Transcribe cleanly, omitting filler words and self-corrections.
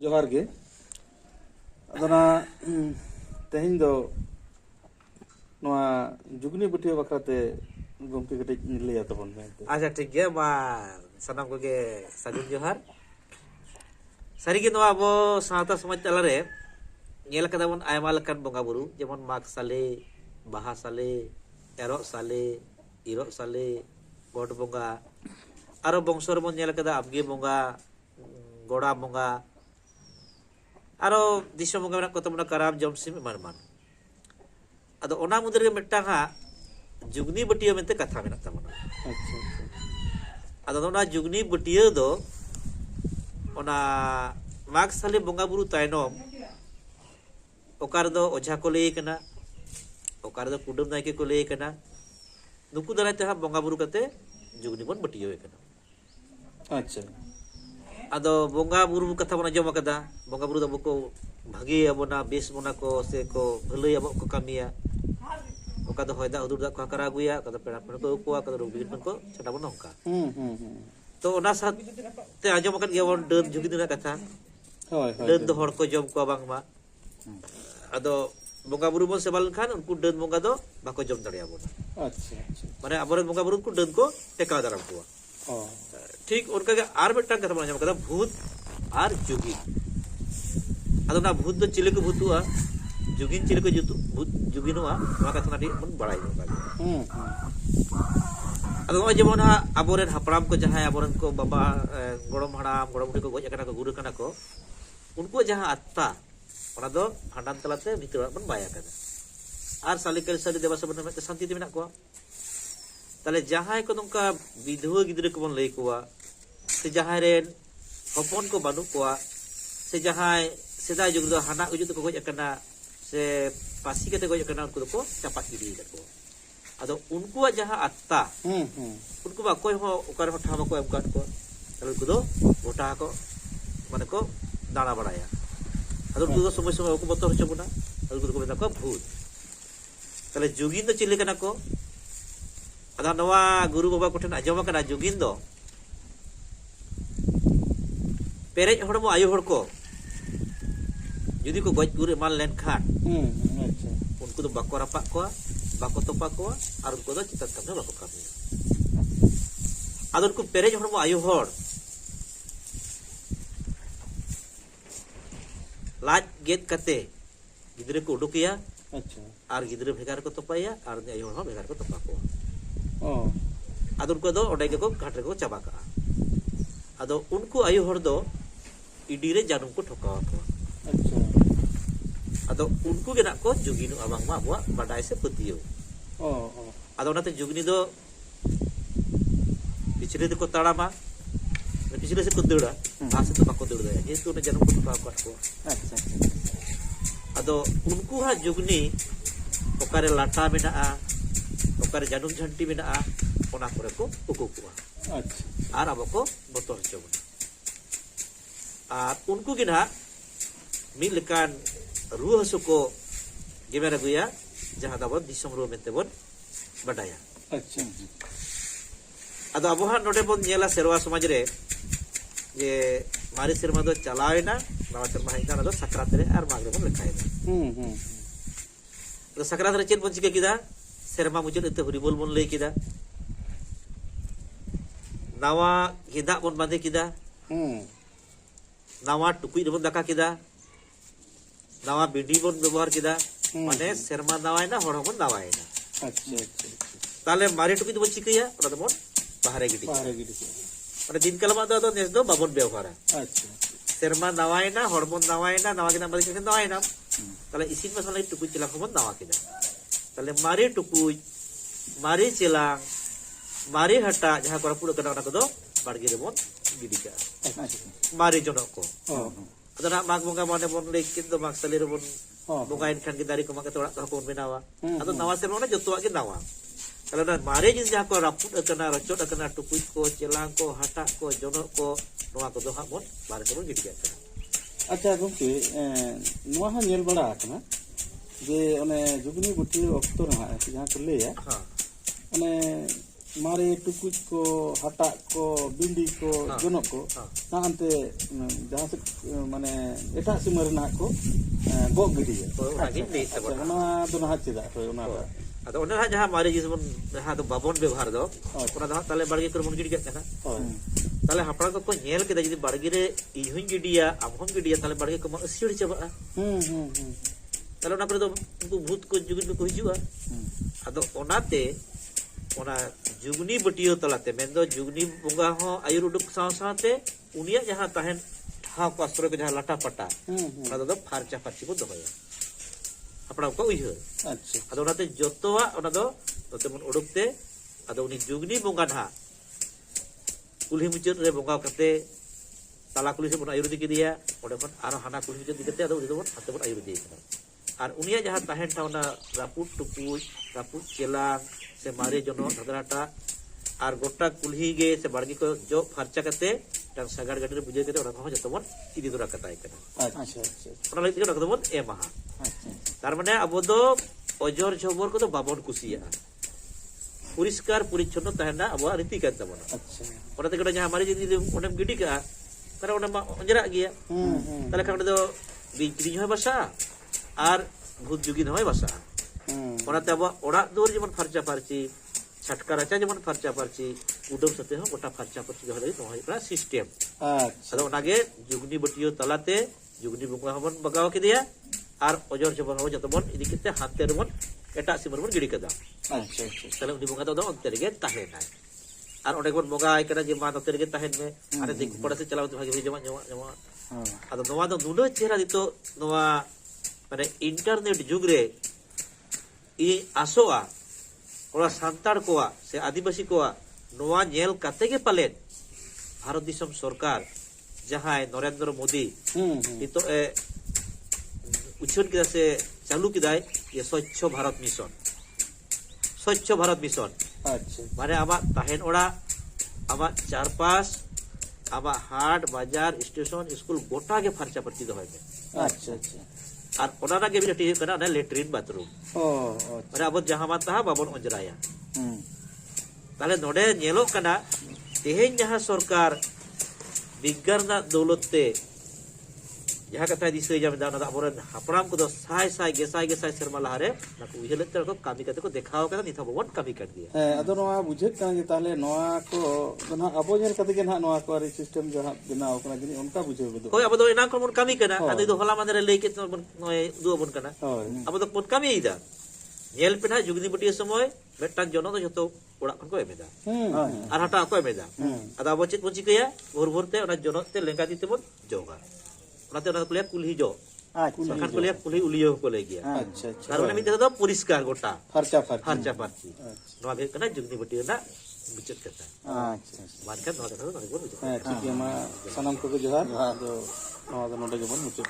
जोहार गे अदना तेहिं दो नवा जुगनी बटिया बखराते गमके कटे लैया तबन मेनते अच्छा ठीक गया मा सनाम को गे सागुन जोहार सारी गे नवा अबो सावता समाज तलारे ñel kada bon ayma lekan bonga buru जेमन माग साले बाहा साले एरो साले इरो साले गड bonga आरो बंसर मन ñel kada abge bonga गोड़ा bonga आरो दिसो bonga मेना कत मना कराम जमसिम एमान अदो ओना मुदरे मिटटांग हा जुगनी बटिया मेनते कथा मेना तमना अच्छा अदो ओना जुगनी बटिया दो ओना माग साले bonga buru तायनोम ओकार दो ओझा को लई कना ओकार दो कुडुम नायके को लई कना नुकु दाराय ते हा bonga buru कते जुगनी बन बटिया कना अच्छा अदो bonga buru कथा बना जमा कदा bonga buru दबो को भागे अबोना बेस बना को से को भलई अबो को कामिया ओका दो होयदा उदुर दा को करा गुया कदा पेड़ा पेड़ को को कदा रोबी को छटा बन नोका तो ओना साथ ते आजम कन गे बन डन जुगी दिना कथा होय डन दो हड़ को जम को बांगमा अदो bonga buru bon sebal Khan उनको डन bonga दो बाको जम दड़िया बोना अच्छा अच्छा माने अबरे bonga buru को डन को टेका दाराम को ओ ठीक उनका के आर बेटा कथा बना जम कदा भूत आर जुगी अदो ना भूत दो चिले को भूतुआ जुगिन चिले को जुतु भूत जुगिनोआ मा कथा नाडी मन बड़ाई होगा अदो जेमन हा अबोरेन हपराम को जहां अबोरेन को बाबा गोड़म हड़ाम गोड़म बुढ़ी को गज कना को गुरु कना को उनको जहां आत्ता ओना दो भांडान तलाते भितर बन बाया कदा आर सालिकल साली देवा सबन में शांति ते मेना को ताले जहां को नंका विधवा गिद्रे को बन लई कोआ से जहां रेन हपन को बानु कोआ से जहां सेदा जुग दो हाना उजु को गज कना से पासी कते गज कना उनको को चापात गिदी को अदो उनको जहां आत्ता उनको बा कोई हो ओकर हो ठाम को एम काट को ताले उनको दो गोटा को माने को दाना बड़ाया अदो उनको समय समय को बतर हो बना अदो उनको मेता को भूत ताले जुगिन दो चिले कना को अदा नवा गुरु बाबा कोठन आजम कना जुगिन दो पेरेज हड़मो आयु हड़ को जुदी को गज गुर मान लेन खान अच्छा उनको तो बाको रापा को बाको तोपा को और उनको तो चिता कम बाको कामी अदो उनको पेरेज हड़मो आयु हड़ लाज गेट कते गिद्रे को उडुकिया अच्छा और गिद्रे भेगार को तोपाया और आयु हड़ भेगार को तोपा को ओ अदो उनको दो ओडे को घाट रे को चाबा का अदो उनको आयु हड़ दो इडी रे जानुम को ठोकावा को अच्छा अदो उनको के ना को जुगिनु अबांग मा बुआ बडाय से पतियो ओ अदो नाते जुगनी दो पिछले को ताड़ामा पिछले से को दड़ा आसे तो बाको दड़ा ये तो ने जानुम को ठोकावा को अच्छा अदो उनको हा जुगनी ओकारे लाटा मेना ओकारे जानुम झंटी मेना ओना करे को उकुकुआ अच्छा और अब को बतर चबना और उनको के ना मिल लेकान रूह हसु को गेमेर गुया जहां दाबो दिसम रो मेते बोन बडाया अच्छा अदो अबोहा नोडे बोन नेला सेरवा समाज रे जे मारी सेरमा दो चलावेना नवा सेरमा हिना दो सकरात रे और मागरे बोन लेखायना तो सकरात रे चेन बोन चिके किदा सेरमा मुजन एते हरिबोल बोन लई किदा नवा गेदा बोन बांधे किदा नवा टुकुई बोन दाका किदा नवा बिडी बोन व्यवहार किदा माने सेरमा नवायना हड़ बोन नवायना अच्छा अच्छा ताले मारी टुकुई बोन चिकैया ओना बोन बाहरे गिडी माने दिन कलमा दो नेस दो बाबन व्यवहार अच्छा सेरमा नवायना हड़ बोन नवायना नवा गिना बादी के नवायना ताले इसिन मसाला टुकुई चिला बोन नवा किदा ताले मारी टुकुई मारी चिलांग मारी हटा जहां को पुरो कना को दो बाड़गी रे बोन गिडी का मारी जनक को अदो ना माग बंगा माने बोन ले किन दो माग सले रे बोन बंगा इन खान की दारी को माके तोड़ा को बनावा अदो नवा से ना जतवा के नवा तले ना मारे जिन जहां को रापुट कना रचोट कना टुकुई को चिलांग को हटा को जनक को नवा को दो हा बोन बारे से बोन गिडी का अच्छा गमके नवा हा नेल बड़ा कना जे ओने जुगनी गुटी ऑक्तो रहा जहां को लेया हां ओने मारे टुकुज को हटाक को बिंदी को जोनक को तांते जहां से माने एटा सीमा रेना को गो गिडिया ओना दो ना चेदा ओना अदो ओना जहां मारे जिसबन जहां तो बाबन व्यवहार दो ओना दो ताले बाड़गे कर मन गिडी गना ताले हापड़ा को नेल के जदी बाड़गे रे इहुन गिडिया आमहन गिडिया ताले बाड़गे को असिड़ी चबा ताले ओना पर दो उनको भूत को जुगुन को हिजुआ अदो ओनाते ओना जुगनी बटियो तलाते मेंदो जुगनी बोंगा हो आयुर उडुक साव सावते उनिया जहां ताहेन ठाव पास्त्र के जहां लाटा पटा ओना दो फारचा फारची को दोया अपना को उइहर अच्छा अदो ओनाते जतोवा ओना दो तेमन उडुकते अदो उनी जुगनी बोंगा ना कुल्ही मुचर रे बोंगा कते ताला कुल्ही से बन आयुर दिके दिया ओडे कोन आरो हाना कुल्ही मुचर दिके अदो उनी दो हाते बन आयुर दिया और उनिया जहां ताहेन ठावना रापुट टुकुज रापुट चेलांग से मारे जनो धदराटा और गोटा कुल्ही गे से बाड़गी को जो फरचा करते टांग सगाड़ गाड़ी रे बुझे करते ओना को जतमन इदी दुरा कताय कना अच्छा अच्छा ओना लई तिके रखदमन ए महा तार माने अब दो अजर झबर को तो बाबन कुसिया परिष्कार परिच्छन्न तहना अब रीति कर तबना अच्छा ओना ते जहां मारे जदी ओनेम गिडी का तारा ओना मा अंजरा गया ताले खान दो बिक्री होय बसा और भूत जुगिन होय बसा ओनाते अब ओड़ा दूर जेमन फरचा फारची छटका रचा जेमन फरचा फारची उडम सते हो गोटा फरचा फारची जो हलै तोहय pra सिस्टम अच्छा अदो ओनागे जुगनी बटियो तलाते जुगनी बुंगा हबन बगाव के दिया और अजर जबन हो जतबन इदि केते हाते रमन एटा सिमरमन गिडी कदा अच्छा अच्छा तले उनी बुंगा दो अंतर गे ताहे नाय और ओडे कोन बगा आय करा जे मा अंतर गे ताहे में अरे दिक पड़ा से चलाव भागे जमा जमा अदो नोवा दो नुडो चेहरा दितो नोवा माने इंटरनेट जुग रे इ आसोआ ओरा सांतार कोआ से आदिवासी कोआ नोवा नेल काते गे पालेन भारत दिसम सरकार जहां नरेंद्र मोदी तो उछन के से चालू किदाय ये स्वच्छ भारत मिशन अच्छा माने आमा ताहेन ओड़ा आमा चार पास आमा हाट बाजार स्टेशन स्कूल गोटा के फरचा परची दो है अच्छा अच्छा और ओना के भी टी कना ना लेट्रिन बाथरूम ओ माने अब जहां माता बाबन अंजराया ताले नोडे नेलो कना तेहेन जहां सरकार विज्ञान दौलतते जहां कथा दिसै जाम दाना अबरन हापराम को साय साय गेसाय शर्मा लहारे ना को उहेले तर को कामी कते को देखाव कदा निथा बवन कामी कर दिया है अदो नोआ बुझे कान जे ताले नोआ को ना अबो जेल कते के ना नोआ को रे सिस्टम जहां बनाव कना जनी उनका बुझे बदो होय अब दो इना को मन कामी कना अदो दो होला माने लेके तो नोय दो बन कना अब दो मन कामी इदा नेल पेना जुगनी बटिया समय बेटा जनो तो जतो ओड़ा खन को एमेदा और हटा को एमेदा अदा अब चित बन चिकया भोर भोरते ओना जनो ते लेंगा दिते बन जोगा ओनाते ओना कुलिया कुल्ही जो अच्छा कुलिया कुल्ही उलियो को ले गया अच्छा अच्छा कारण में तो परिष्कार गोटा फरचा फारची नोआ गे कना जुगनी बटिया ना बिचत कथा अच्छा मानका नोआ कथा ना बोल ठीक है मा सनम को जोहार दो नोआ दो नोडे के बन मुचत